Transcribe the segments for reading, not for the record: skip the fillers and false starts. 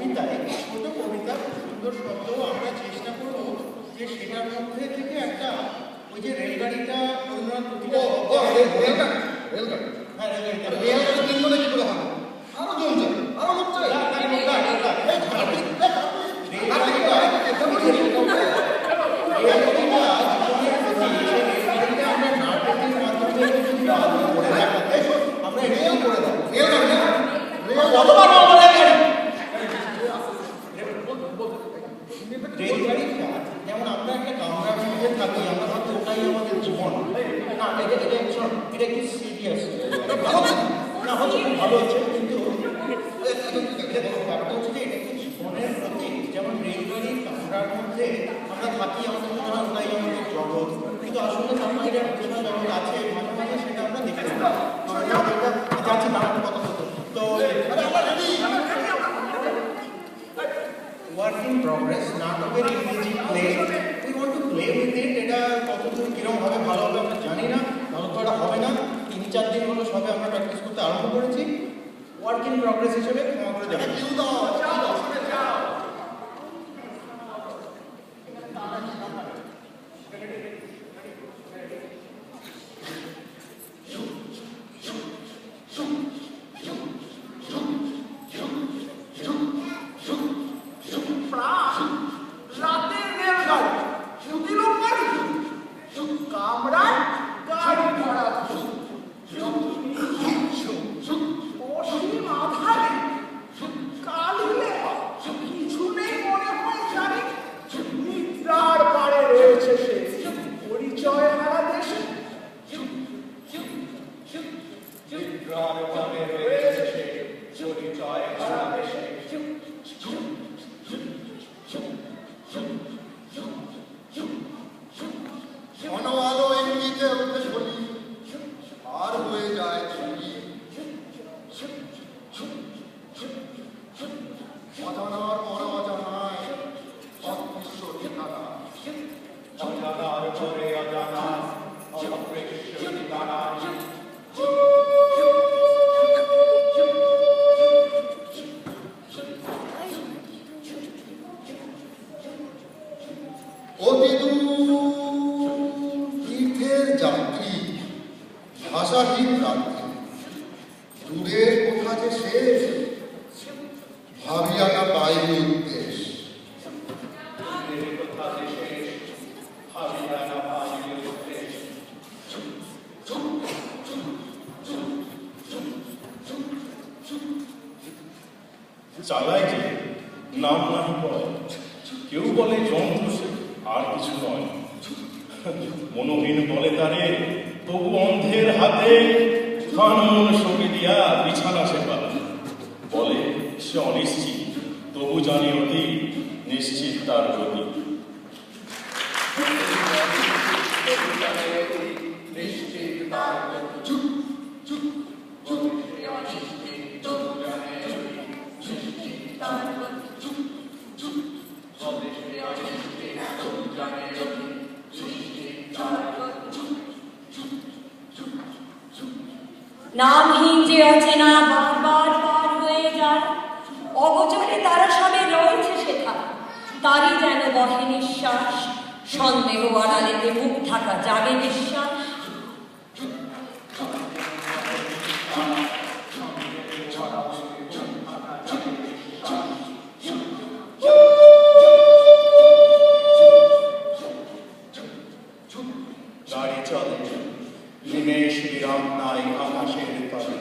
কবিতায় ছোট কবিতা সুন্দর শব্দ আমরা চেষ্টা করবো যে সেটার মধ্যে থেকে একটা ওই যে রেলগাড়িটা রবীন্দ্রনাথ রেলগাড়ি হ্যাঁ রেলগাড়ি তিন বলে কি করে হবে আরো জন যায় আরো লোক চাই আমরা রেল করে দেবো রেলগাড়িটা যেমন আমরা একটা কামরার মধ্যে থাকি আমরা ভাবছি ওটাই আমাদের জীবন না এটা একটু সিরিয়াস না হচ্ছে খুব ভালো হচ্ছে কিন্তু ব্যাপারটা হচ্ছে যে এটা একটু জীবনের প্রতি যেমন রেলগাড়ির কামরার মধ্যে আমরা থাকি আমাদের মনে হয় ওটাই আমাদের জগৎ কিন্তু আসলে আমার এটা পেশা জগৎ আছে মাঝে মাঝে সেটা আমরা দেখে নিই যাচ্ছি বাংলা কথা বলতে তো work in progress, নাটকের ইংরেজি play we want to play with it এটা কতদূর কিরকম ভাবে ভালো হবে আমরা জানি না ভালো করা হবে না 3-4 দিন হলো সবে আমরা প্র্যাকটিস করতে আরম্ভ করেছি ওয়ার্ক ইন প্রগ্রেস হিসেবে ক্ষমা করে দেবেন চালায় যে নাম নাহি বলে কেউ বলে যন্ত্র আর কিছু নয় মনোহীন বলে তারে তবু অন্ধের হাতে কানুন সঁপে দিয়া বিছানা সেবা বলে সে অনিশ্চিত তবু জানি অতি নিশ্চিত তার গতি নামহীন যে অচেনা বারবার পার হয়ে যায় অগোচরে তারা সবে রয়েছে সেথা তারই যেন বহে নিঃশ্বাস সন্দেহ আড়ালেতে মুখ ঢাকা জাগে বিশ্বাস গাড়ি চলে নিমেষ বিরাম নাই আকাশের তলে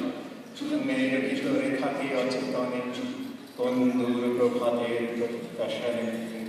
মেয়ের ভিতরে থাকে অচেতনে কোন দূর প্রভাতের প্রত্যাশায়